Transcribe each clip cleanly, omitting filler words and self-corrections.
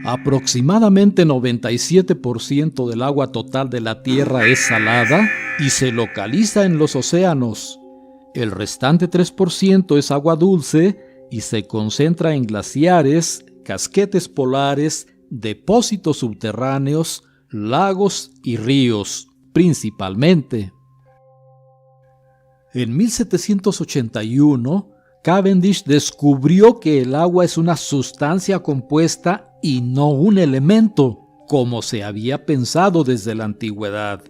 Aproximadamente 97% del agua total de la Tierra es salada y se localiza en los océanos. El restante 3% es agua dulce y se concentra en glaciares, casquetes polares, depósitos subterráneos, lagos y ríos, principalmente. En 1781, Cavendish descubrió que el agua es una sustancia compuesta y no un elemento, como se había pensado desde la antigüedad.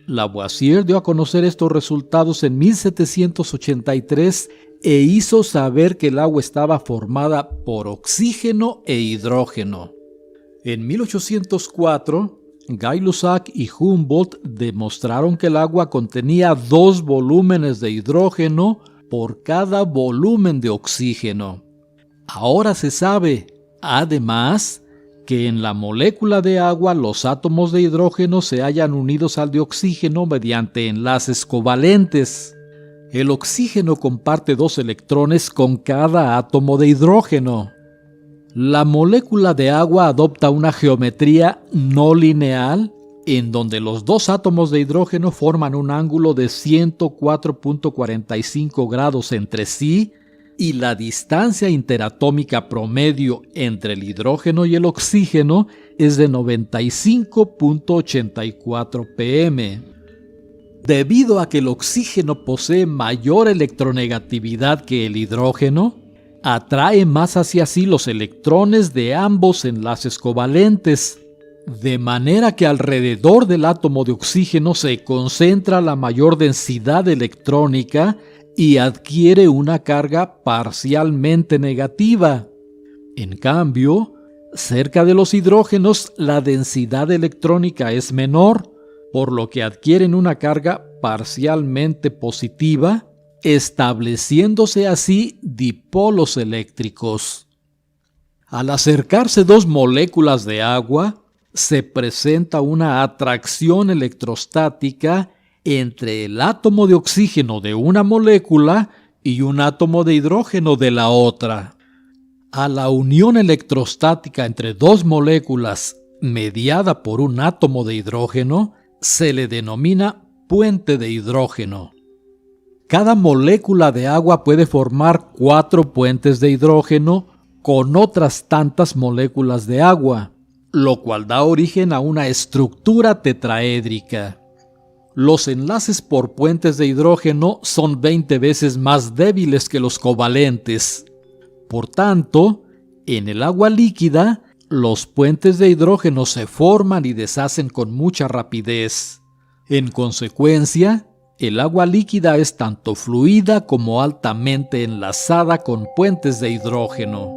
Lavoisier dio a conocer estos resultados en 1783 e hizo saber que el agua estaba formada por oxígeno e hidrógeno. En 1804, Gay-Lussac y Humboldt demostraron que el agua contenía 2 volúmenes de hidrógeno por cada volumen de oxígeno. Ahora se sabe, además, que en la molécula de agua los átomos de hidrógeno se hallan unidos al de oxígeno mediante enlaces covalentes. El oxígeno comparte 2 electrones con cada átomo de hidrógeno. La molécula de agua adopta una geometría no lineal en donde los 2 átomos de hidrógeno forman un ángulo de 104.45 grados entre sí y la distancia interatómica promedio entre el hidrógeno y el oxígeno es de 95.84 pm. Debido a que el oxígeno posee mayor electronegatividad que el hidrógeno, atrae más hacia sí los electrones de ambos enlaces covalentes, de manera que alrededor del átomo de oxígeno se concentra la mayor densidad electrónica y adquiere una carga parcialmente negativa. En cambio, cerca de los hidrógenos la densidad electrónica es menor, por lo que adquieren una carga parcialmente positiva, estableciéndose así dipolos eléctricos. Al acercarse 2 moléculas de agua, se presenta una atracción electrostática entre el átomo de oxígeno de una molécula y un átomo de hidrógeno de la otra. A la unión electrostática entre 2 moléculas, mediada por un átomo de hidrógeno, se le denomina puente de hidrógeno. Cada molécula de agua puede formar 4 puentes de hidrógeno con otras tantas moléculas de agua, lo cual da origen a una estructura tetraédrica. Los enlaces por puentes de hidrógeno son 20 veces más débiles que los covalentes. Por tanto, en el agua líquida, los puentes de hidrógeno se forman y deshacen con mucha rapidez. En consecuencia, el agua líquida es tanto fluida como altamente enlazada con puentes de hidrógeno.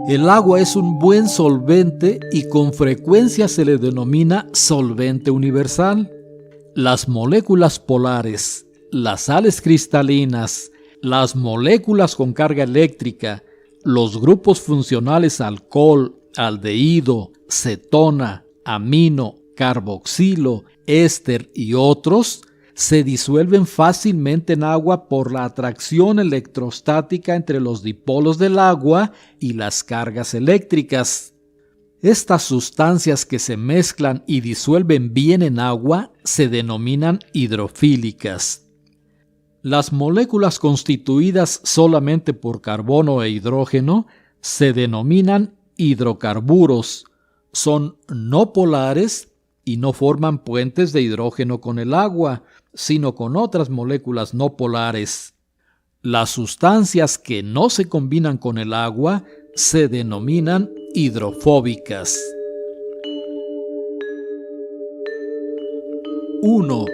El agua es un buen solvente y con frecuencia se le denomina solvente universal. Las moléculas polares, las sales cristalinas, las moléculas con carga eléctrica, los grupos funcionales alcohol, aldehído, cetona, amino, carboxilo, éster y otros se disuelven fácilmente en agua por la atracción electrostática entre los dipolos del agua y las cargas eléctricas. Estas sustancias que se mezclan y disuelven bien en agua se denominan hidrofílicas. Las moléculas constituidas solamente por carbono e hidrógeno se denominan hidrocarburos. Son no polares y no forman puentes de hidrógeno con el agua, sino con otras moléculas no polares. Las sustancias que no se combinan con el agua se denominan hidrofóbicas. 1.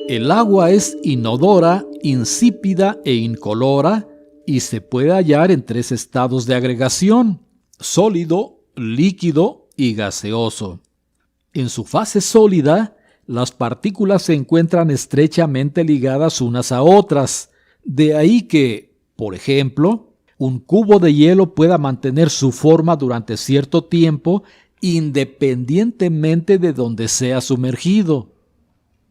El agua es inodora, insípida e incolora y se puede hallar en 3 estados de agregación: sólido, líquido y gaseoso. En su fase sólida, las partículas se encuentran estrechamente ligadas unas a otras, de ahí que, por ejemplo, un cubo de hielo pueda mantener su forma durante cierto tiempo independientemente de donde sea sumergido.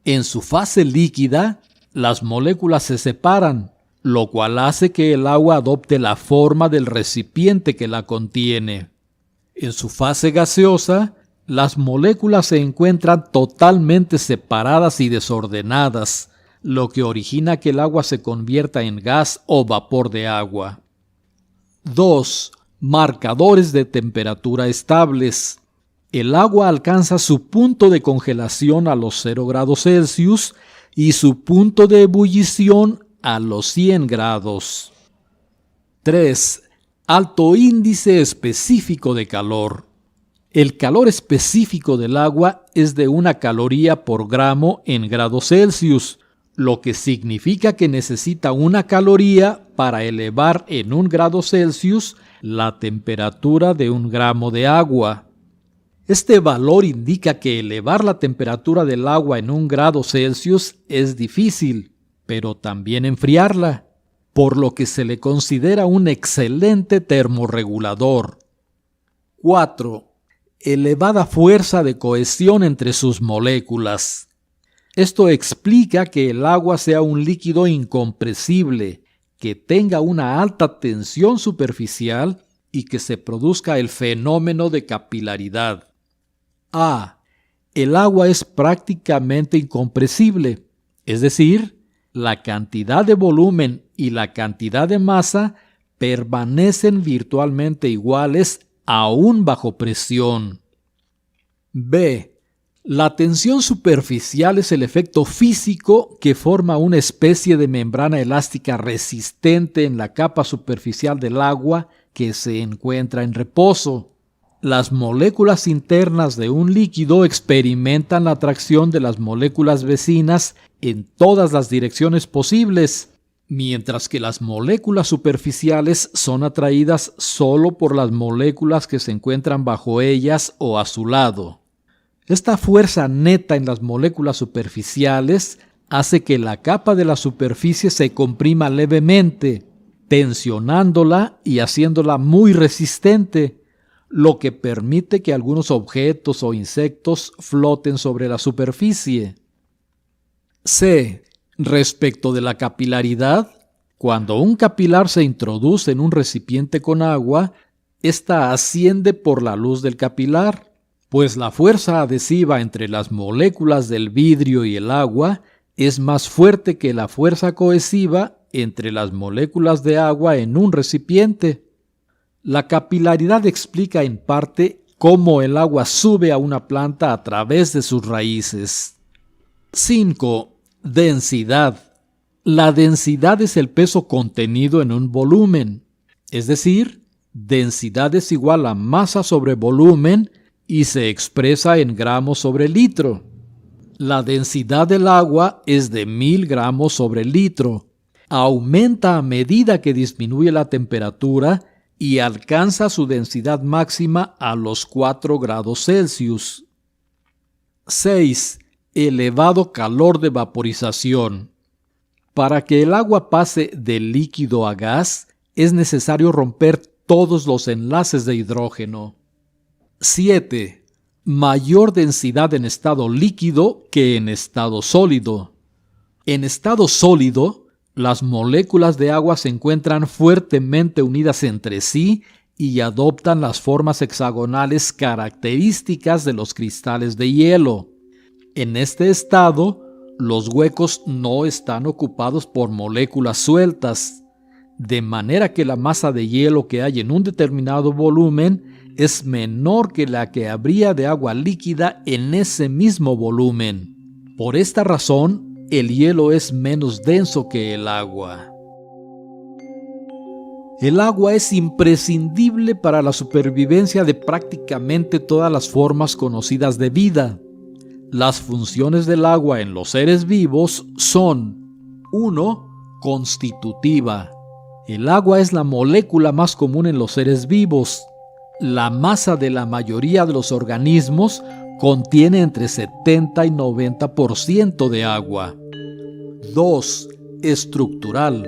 En su fase líquida, las moléculas se separan, lo cual hace que el agua adopte la forma del recipiente que la contiene. En su fase gaseosa, las moléculas se encuentran totalmente separadas y desordenadas, lo que origina que el agua se convierta en gas o vapor de agua. 2. Marcadores de temperatura estables. El agua alcanza su punto de congelación a los 0 grados Celsius y su punto de ebullición a los 100 grados. 3. Alto índice específico de calor. El calor específico del agua es de 1 caloría por gramo en grados Celsius, lo que significa que necesita 1 caloría para elevar en 1 grado Celsius la temperatura de 1 gramo de agua. Este valor indica que elevar la temperatura del agua en 1 grado Celsius es difícil, pero también enfriarla, por lo que se le considera un excelente termorregulador. 4. Elevada fuerza de cohesión entre sus moléculas. Esto explica que el agua sea un líquido incompresible, que tenga una alta tensión superficial y que se produzca el fenómeno de capilaridad. A. El agua es prácticamente incompresible, es decir, la cantidad de volumen y la cantidad de masa permanecen virtualmente iguales aún bajo presión. B. La tensión superficial es el efecto físico que forma una especie de membrana elástica resistente en la capa superficial del agua que se encuentra en reposo. Las moléculas internas de un líquido experimentan la atracción de las moléculas vecinas en todas las direcciones posibles, mientras que las moléculas superficiales son atraídas solo por las moléculas que se encuentran bajo ellas o a su lado. Esta fuerza neta en las moléculas superficiales hace que la capa de la superficie se comprima levemente, tensionándola y haciéndola muy resistente, lo que permite que algunos objetos o insectos floten sobre la superficie. C. Respecto de la capilaridad, cuando un capilar se introduce en un recipiente con agua, ésta asciende por la luz del capilar, pues la fuerza adhesiva entre las moléculas del vidrio y el agua es más fuerte que la fuerza cohesiva entre las moléculas de agua en un recipiente. La capilaridad explica en parte cómo el agua sube a una planta a través de sus raíces. 5. Densidad. La densidad es el peso contenido en un volumen, es decir, densidad es igual a masa sobre volumen y se expresa en gramos sobre litro. La densidad del agua es de 1000 gramos sobre litro. Aumenta a medida que disminuye la temperatura y alcanza su densidad máxima a los 4 grados Celsius. 6. Elevado calor de vaporización. Para que el agua pase de líquido a gas, es necesario romper todos los enlaces de hidrógeno. 7. Mayor densidad en estado líquido que en estado sólido. En estado sólido, las moléculas de agua se encuentran fuertemente unidas entre sí y adoptan las formas hexagonales características de los cristales de hielo. En este estado, los huecos no están ocupados por moléculas sueltas, de manera que la masa de hielo que hay en un determinado volumen es menor que la que habría de agua líquida en ese mismo volumen. Por esta razón, el hielo es menos denso que el agua. El agua es imprescindible para la supervivencia de prácticamente todas las formas conocidas de vida. Las funciones del agua en los seres vivos son: 1. Constitutiva. El agua es la molécula más común en los seres vivos. La masa de la mayoría de los organismos contiene entre 70 y 90% de agua. 2. Estructural.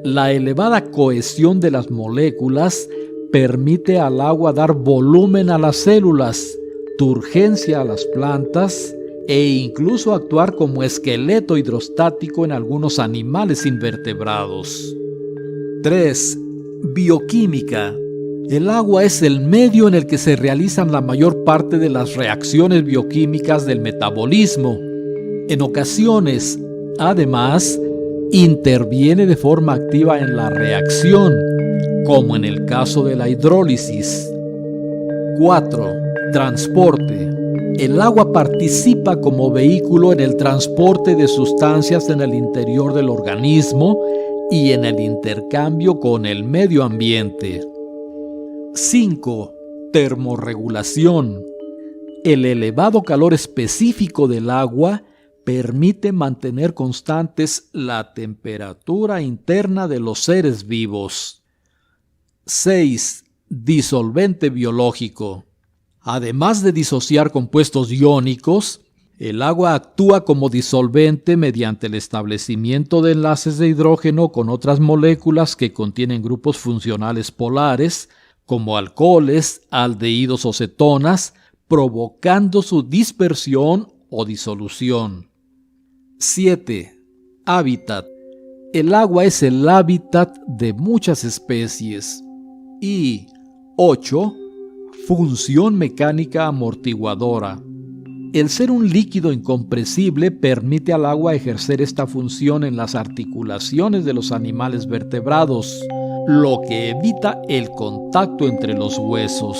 La elevada cohesión de las moléculas permite al agua dar volumen a las células, turgencia a las plantas e incluso actuar como esqueleto hidrostático en algunos animales invertebrados. 3. Bioquímica. El agua es el medio en el que se realizan la mayor parte de las reacciones bioquímicas del metabolismo. En ocasiones, además, interviene de forma activa en la reacción, como en el caso de la hidrólisis. 4. Transporte. El agua participa como vehículo en el transporte de sustancias en el interior del organismo y en el intercambio con el medio ambiente. 5. Termorregulación. El elevado calor específico del agua permite mantener constantes la temperatura interna de los seres vivos. 6. Disolvente biológico. Además de disociar compuestos iónicos, el agua actúa como disolvente mediante el establecimiento de enlaces de hidrógeno con otras moléculas que contienen grupos funcionales polares, como alcoholes, aldehídos o cetonas, provocando su dispersión o disolución. 7. Hábitat. El agua es el hábitat de muchas especies. Y 8. Función mecánica amortiguadora. El ser un líquido incompresible permite al agua ejercer esta función en las articulaciones de los animales vertebrados, lo que evita el contacto entre los huesos.